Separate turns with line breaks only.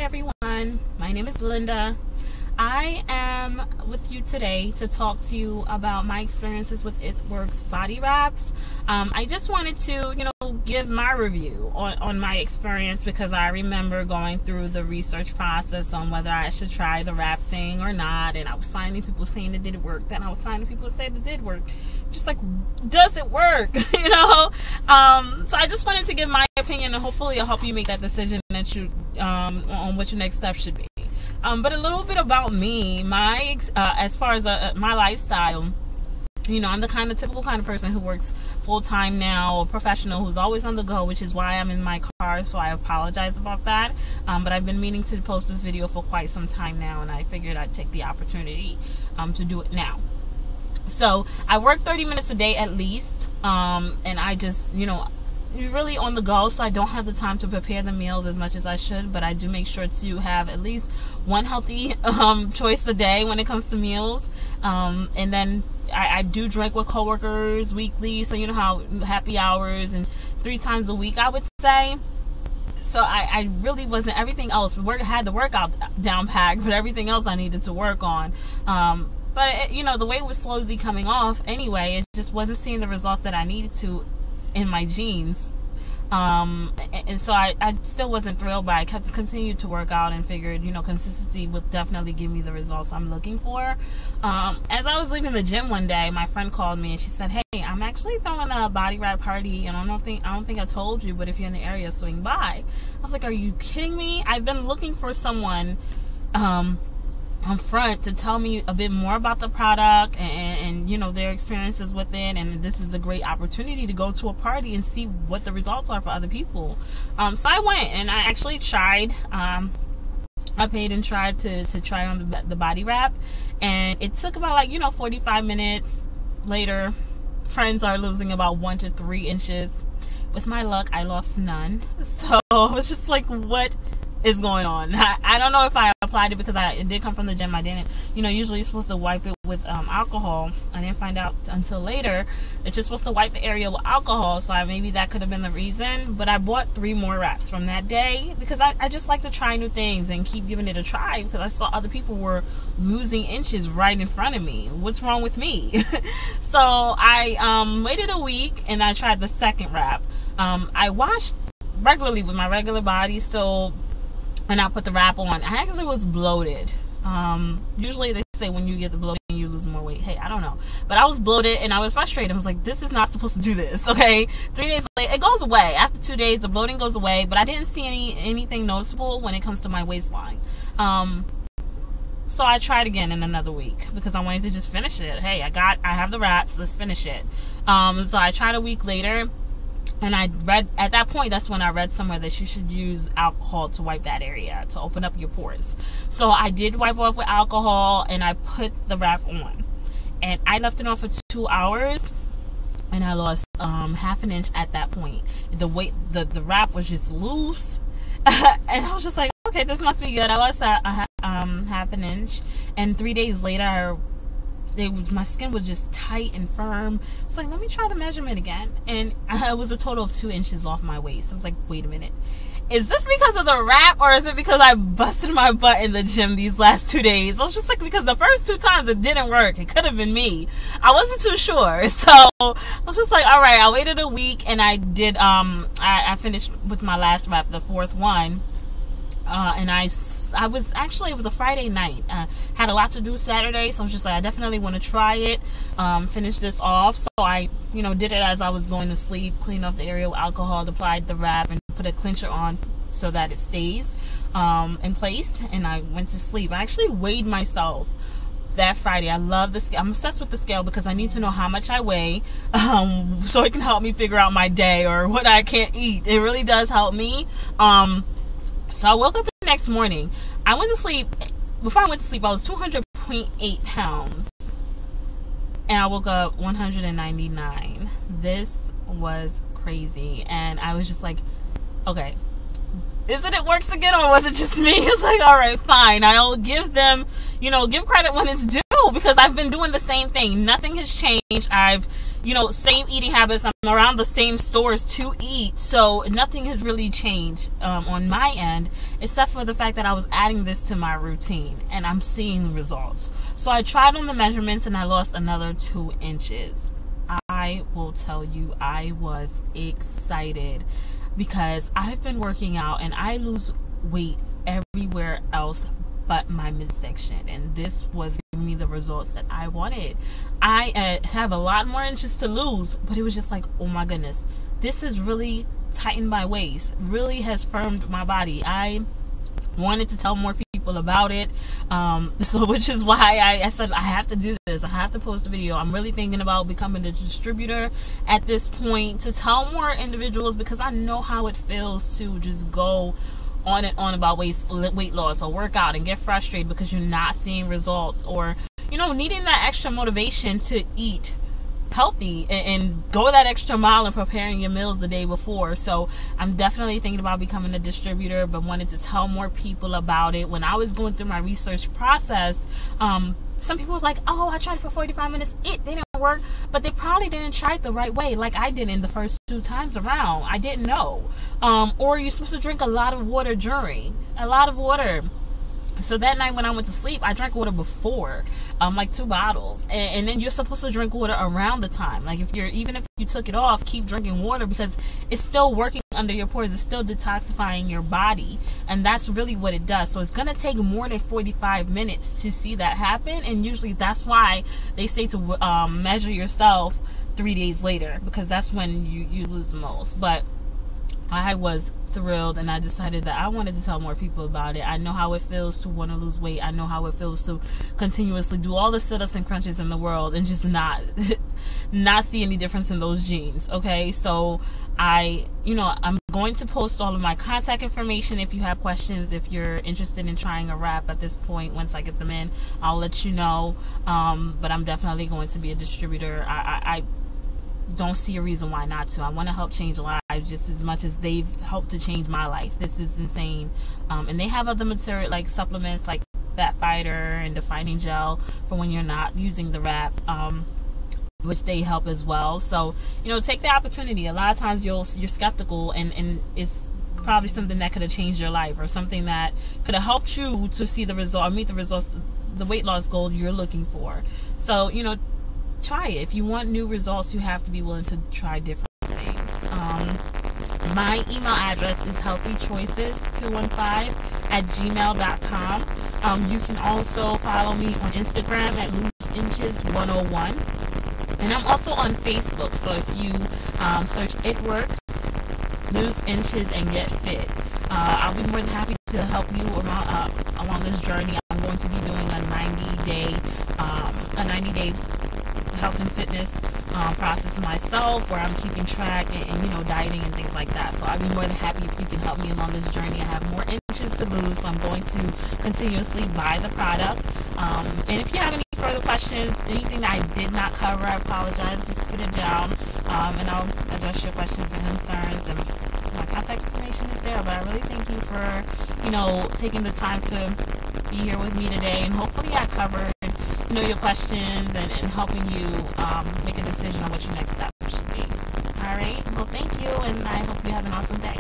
everyone, my name is Linda. I am with you today to talk to you about my experiences with It Works body wraps. I just wanted to, give my review on my experience because I remember going through the research process on whether I should try the wrap thing or not, and I was finding people saying it didn't work. Then I was finding people saying it did work. Just like, does it work? So I just wanted to give my opinion, and hopefully it'll help you make that decision that you on what your next step should be. But a little bit about me, as far as my lifestyle. I'm the typical kind of person who works full-time now, a professional who's always on the go, which is why I'm in my car, so I apologize about that. But I've been meaning to post this video for quite some time now, and I figured I'd take the opportunity to do it now. So I work 30 minutes a day at least, and I just, really on the go, so I don't have the time to prepare the meals as much as I should, but I do make sure to have at least one healthy choice a day when it comes to meals. And then I do drink with coworkers weekly, so how happy hours, and 3 times a week I would say. So I really wasn't, everything else, had the workout down packed, but everything else I needed to work on. But the weight was slowly coming off anyway. It just wasn't seeing the results that I needed to in my jeans. And so I still wasn't thrilled, but I kept continued to work out and figured, consistency would definitely give me the results I'm looking for. As I was leaving the gym one day, my friend called me and she said, "Hey, I'm actually throwing a body wrap party, and I don't think I told you, but if you're in the area, swing by." I was like, "Are you kidding me? I've been looking for someone on front to tell me a bit more about the product and their experiences with it, and this is a great opportunity to go to a party and see what the results are for other people." So I went and I actually tried. I paid and tried to try on the body wrap, and it took about 45 minutes. Later, friends are losing about 1 to 3 inches. With my luck, I lost none. So I was just like, what is going on? I don't know if I applied it because it did come from the gym. I didn't, usually you're supposed to wipe it with alcohol. I didn't find out until later that you're supposed to wipe the area with alcohol, so maybe that could have been the reason. But I bought 3 more wraps from that day because I just like to try new things and keep giving it a try, because I saw other people were losing inches right in front of me. What's wrong with me? So I waited a week and I tried the second wrap. I washed regularly with my regular body, and I put the wrap on. I actually was bloated. Usually they say when you get the bloating, you lose more weight. Hey, I don't know. But I was bloated and I was frustrated. I was like, this is not supposed to do this, okay? 3 days later, it goes away. After 2 days, the bloating goes away, but I didn't see anything noticeable when it comes to my waistline. So I tried again in another week because I wanted to just finish it. Hey, I have the wraps, let's finish it. So I tried a week later. And I read, at that point, that's when I read somewhere that you should use alcohol to wipe that area, to open up your pores. So I did wipe off with alcohol, and I put the wrap on. And I left it on for 2 hours, and I lost half an inch at that point. The wrap was just loose. And I was just like, okay, this must be good. I lost half an inch. And 3 days later, my skin was just tight and firm. It's like, let me try the measurement again, and it was a total of 2 inches off my waist. I was like, wait a minute, is this because of the wrap, or is it because I busted my butt in the gym these last 2 days? I was just like, because the first 2 times it didn't work. It could have been me. I wasn't too sure. So I was just like, all right. I waited a week, and I did. I finished with my last wrap, the 4th one, and it was a Friday night. Had a lot to do Saturday, so I was just like, I definitely want to try it, finish this off. So I, did it as I was going to sleep, cleaned off the area with alcohol, applied the wrap, and put a clincher on so that it stays in place, and I went to sleep. I actually weighed myself that Friday. I love the scale. I'm obsessed with the scale because I need to know how much I weigh, so it can help me figure out my day or what I can't eat. It really does help me. So I woke up the next morning. I went to sleep. Before I went to sleep, I was 200.8 pounds. And I woke up 199. This was crazy. And I was just like, okay, is it works again, or was it just me? It's like, all right, fine. I'll give them, give credit when it's due, because I've been doing the same thing. Nothing has changed. I've, same eating habits. I'm around the same stores to eat. So nothing has really changed on my end, except for the fact that I was adding this to my routine and I'm seeing results. So I tried on the measurements and I lost another 2 inches. I will tell you, I was excited because I've been working out and I lose weight everywhere else but my midsection, and this was giving me the results that I wanted. I have a lot more inches to lose, but it was just like, oh my goodness, this has really tightened my waist, really has firmed my body. I wanted to tell more people about it, so which is why I said I have to do this. I have to post a video. I'm really thinking about becoming a distributor at this point to tell more individuals, because I know how it feels to just go on and on about weight loss or work out and get frustrated because you're not seeing results, or needing that extra motivation to eat healthy and go that extra mile in preparing your meals the day before. So I'm definitely thinking about becoming a distributor, but wanted to tell more people about it. When I was going through my research process, some people were like, oh, I tried it for 45 minutes, it didn't work, but they probably didn't try it the right way like I did in the first 2 times around. I didn't know. Or you're supposed to drink a lot of water So that night when I went to sleep, I drank water before, like 2 bottles. And then you're supposed to drink water around the time. Like even if you took it off, keep drinking water, because it's still working under your pores. It's still detoxifying your body. And that's really what it does. So it's going to take more than 45 minutes to see that happen. And usually that's why they say to measure yourself 3 days later, because that's when you lose the most. But I was thrilled, and I decided that I wanted to tell more people about it. I know how it feels to want to lose weight. I know how it feels to continuously do all the sit-ups and crunches in the world and just not see any difference in those jeans. Okay, so I'm going to post all of my contact information. If you have questions, if you're interested in trying a wrap at this point, once I get them in, I'll let you know. But I'm definitely going to be a distributor. I don't see a reason why not to. I want to help change lives just as much as they've helped to change my life. This is insane. And they have other material like supplements like Fat Fighter and Defining Gel for when you're not using the wrap, which they help as well. So take the opportunity. A lot of times you're skeptical, and it's probably something that could have changed your life, or something that could have helped you to see the result, or meet the results, the weight loss goal you're looking for. So try it. If you want new results, you have to be willing to try different things. My email address is healthychoices215@gmail.com. You can also follow me on Instagram at looseinches101, and I'm also on Facebook. So if you search It Works, Lose Inches, and Get Fit, I'll be more than happy to help you along this journey. I'm going to be doing a 90-day health and fitness process myself, where I'm keeping track and dieting and things like that. So I'd be more than happy if you can help me along this journey. I have more inches to lose, so I'm going to continuously buy the product. And if you have any further questions, anything that I did not cover, I apologize. Just put it down, and I'll address your questions and concerns. And my contact information is there. But I really thank you for taking the time to be here with me today, and hopefully I covered your questions and helping you make a decision on what your next step should be. All right, well, thank you, and I hope you have an awesome day.